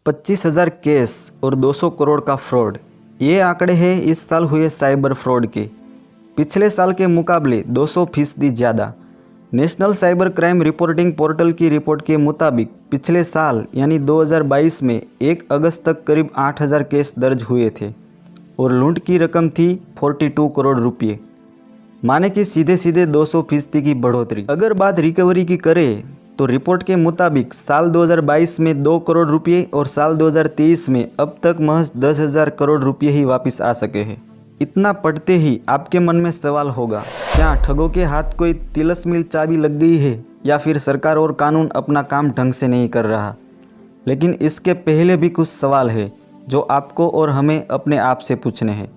25,000 case और 200 करोड़ का fraud, ये आंकड़े हैं इस साल हुए साइबर फ्रॉड के। पिछले साल के मुकाबले 200% ज़्यादा। National cyber crime reporting portal की रिपोर्ट के मुताबिक पिछले साल यानी 2022 में 1 अगस्त तक करीब 8,000 केस दर्ज हुए थे और लूट की रकम थी 42 करोड़ रुपये, माने कि सीधे सीधे 200% की बढ़ोतरी। अगर बात रिकवरी की करें तो रिपोर्ट के मुताबिक साल 2022 में 2 करोड़ रुपये और साल 2023 में अब तक महज 10,000 करोड़ रुपये ही वापस आ सके हैं। इतना पढ़ते ही आपके मन में सवाल होगा, क्या ठगों के हाथ कोई तिलस्मिल चाबी लग गई है या फिर सरकार और कानून अपना काम ढंग से नहीं कर रहा। लेकिन इसके पहले भी कुछ सवाल है जो आपको और हमें अपने आप से पूछने हैं।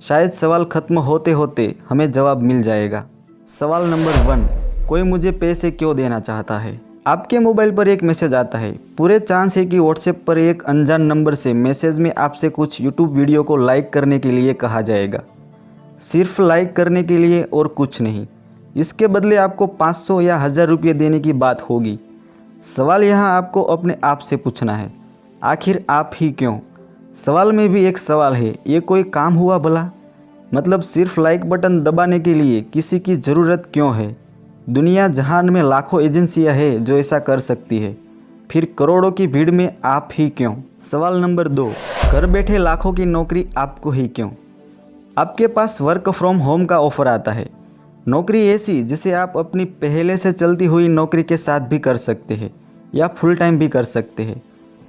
शायद सवाल खत्म होते होते हमें जवाब मिल जाएगा। सवाल नंबर 1, कोई मुझे पैसे क्यों देना चाहता है। आपके मोबाइल पर एक मैसेज आता है, पूरे चांस है कि व्हाट्सएप पर एक अनजान नंबर से मैसेज में आपसे कुछ यूट्यूब वीडियो को लाइक करने के लिए कहा जाएगा। सिर्फ लाइक करने के लिए और कुछ नहीं। इसके बदले आपको 500 या 1000 रुपये देने की बात होगी। सवाल यहाँ आपको अपने आप से पूछना है, आखिर आप ही क्यों। सवाल में भी एक सवाल है, ये कोई काम हुआ भला। मतलब सिर्फ लाइक बटन दबाने के लिए किसी की ज़रूरत क्यों है। दुनिया जहान में लाखों एजेंसियां हैं जो ऐसा कर सकती है, फिर करोड़ों की भीड़ में आप ही क्यों। सवाल नंबर 2, घर बैठे लाखों की नौकरी आपको ही क्यों। आपके पास वर्क फ्रॉम होम का ऑफर आता है, नौकरी ऐसी जिसे आप अपनी पहले से चलती हुई नौकरी के साथ भी कर सकते हैं या फुल टाइम भी कर सकते हैं।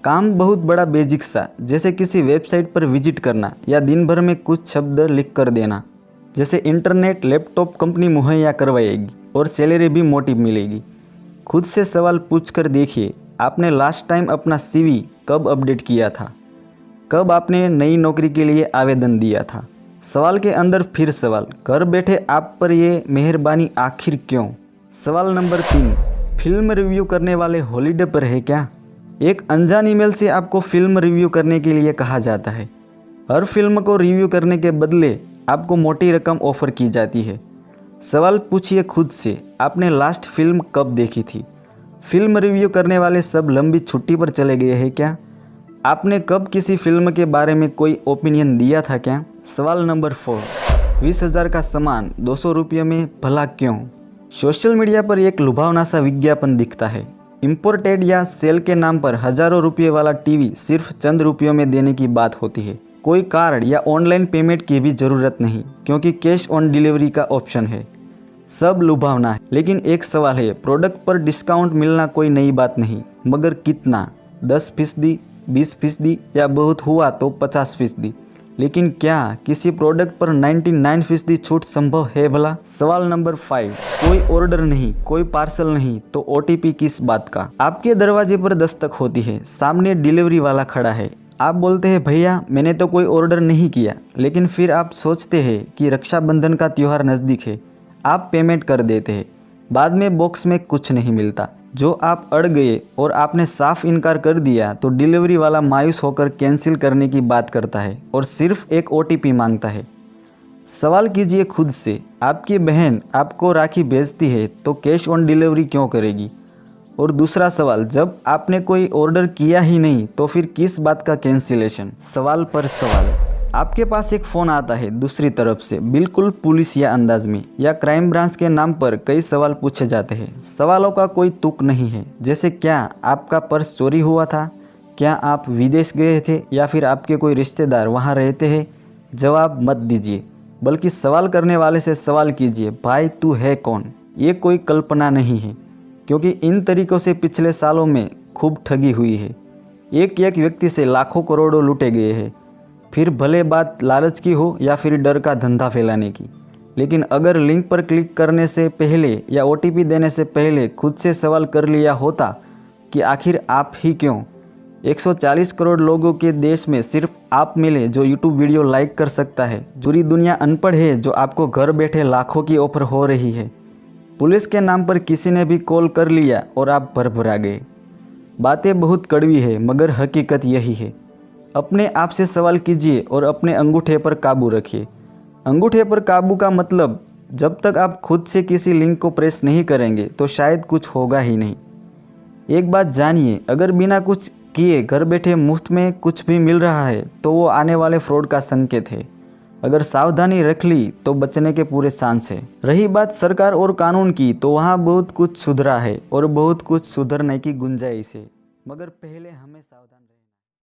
काम बहुत बड़ा बेसिक सा, जैसे किसी वेबसाइट पर विजिट करना या दिन भर में कुछ शब्द लिख कर देना। जैसे इंटरनेट लैपटॉप कंपनी मुहैया करवाएगी और सैलरी भी मोटी मिलेगी। खुद से सवाल पूछ कर देखिए, आपने लास्ट टाइम अपना CV कब अपडेट किया था, कब आपने नई नौकरी के लिए आवेदन दिया था। सवाल के अंदर फिर सवाल, घर बैठे आप पर ये मेहरबानी आखिर क्यों। सवाल नंबर 3, फिल्म रिव्यू करने वाले हॉलीडे पर है क्या। एक अनजान ईमेल से आपको फिल्म रिव्यू करने के लिए कहा जाता है। हर फिल्म को रिव्यू करने के बदले आपको मोटी रकम ऑफर की जाती है। सवाल पूछिए खुद से, आपने लास्ट फिल्म कब देखी थी। फिल्म रिव्यू करने वाले सब लंबी छुट्टी पर चले गए हैं क्या। आपने कब किसी फिल्म के बारे में कोई ओपिनियन दिया था क्या। सवाल नंबर 4, 20,000 का सामान 200 रुपये में भला क्यों। सोशल मीडिया पर एक लुभावना सा विज्ञापन दिखता है, इम्पोर्टेड या सेल के नाम पर हज़ारों रुपये वाला टीवी सिर्फ चंद रुपयों में देने की बात होती है। कोई कार्ड या ऑनलाइन पेमेंट की भी ज़रूरत नहीं, क्योंकि कैश ऑन डिलीवरी का ऑप्शन है। सब लुभावना है, लेकिन एक सवाल है, प्रोडक्ट पर डिस्काउंट मिलना कोई नई बात नहीं, मगर कितना। 10%, 20% या बहुत हुआ तो 50%। लेकिन क्या किसी प्रोडक्ट पर 99% छूट संभव है भला। सवाल नंबर 5, कोई ऑर्डर नहीं, कोई पार्सल नहीं तो OTP किस बात का। आपके दरवाजे पर दस्तक होती है, सामने डिलीवरी वाला खड़ा है। आप बोलते हैं, भैया मैंने तो कोई ऑर्डर नहीं किया। लेकिन फिर आप सोचते हैं कि रक्षाबंधन का त्यौहार नज़दीक है, आप पेमेंट कर देते हैं। बाद में बॉक्स में कुछ नहीं मिलता। जो आप अड़ गए और आपने साफ इनकार कर दिया तो डिलीवरी वाला मायूस होकर कैंसिल करने की बात करता है और सिर्फ एक OTP मांगता है। सवाल कीजिए खुद से, आपकी बहन आपको राखी भेजती है तो कैश ऑन डिलीवरी क्यों करेगी। और दूसरा सवाल, जब आपने कोई ऑर्डर किया ही नहीं तो फिर किस बात का कैंसिलेशन। सवाल पर सवाल, आपके पास एक फ़ोन आता है दूसरी तरफ से, बिल्कुल पुलिस या अंदाज में या क्राइम ब्रांच के नाम पर कई सवाल पूछे जाते हैं। सवालों का कोई तुक नहीं है, जैसे क्या आपका पर्स चोरी हुआ था, क्या आप विदेश गए थे या फिर आपके कोई रिश्तेदार वहाँ रहते हैं। जवाब मत दीजिए, बल्कि सवाल करने वाले से सवाल कीजिए, भाई तू है कौन। ये कोई कल्पना नहीं है, क्योंकि इन तरीक़ों से पिछले सालों में खूब ठगी हुई है। एक एक व्यक्ति से लाखों करोड़ों लूटे गए हैं। फिर भले बात लालच की हो या फिर डर का धंधा फैलाने की, लेकिन अगर लिंक पर क्लिक करने से पहले या OTP देने से पहले खुद से सवाल कर लिया होता कि आखिर आप ही क्यों। 140 करोड़ लोगों के देश में सिर्फ आप मिले जो YouTube वीडियो लाइक कर सकता है। पूरी दुनिया अनपढ़ है जो आपको घर बैठे लाखों की ऑफर हो रही है। पुलिस के नाम पर किसी ने भी कॉल कर लिया और आप भरभरा गए। बातें बहुत कड़वी है, मगर हकीकत यही है। अपने आप से सवाल कीजिए और अपने अंगूठे पर काबू रखिए। अंगूठे पर काबू का मतलब, जब तक आप खुद से किसी लिंक को प्रेस नहीं करेंगे तो शायद कुछ होगा ही नहीं। एक बात जानिए, अगर बिना कुछ किए घर बैठे मुफ्त में कुछ भी मिल रहा है तो वो आने वाले फ्रॉड का संकेत है। अगर सावधानी रख ली तो बचने के पूरे चांस है। रही बात सरकार और कानून की, तो वहाँ बहुत कुछ सुधरा है और बहुत कुछ सुधरने की गुंजाइश है, मगर पहले हमें सावधान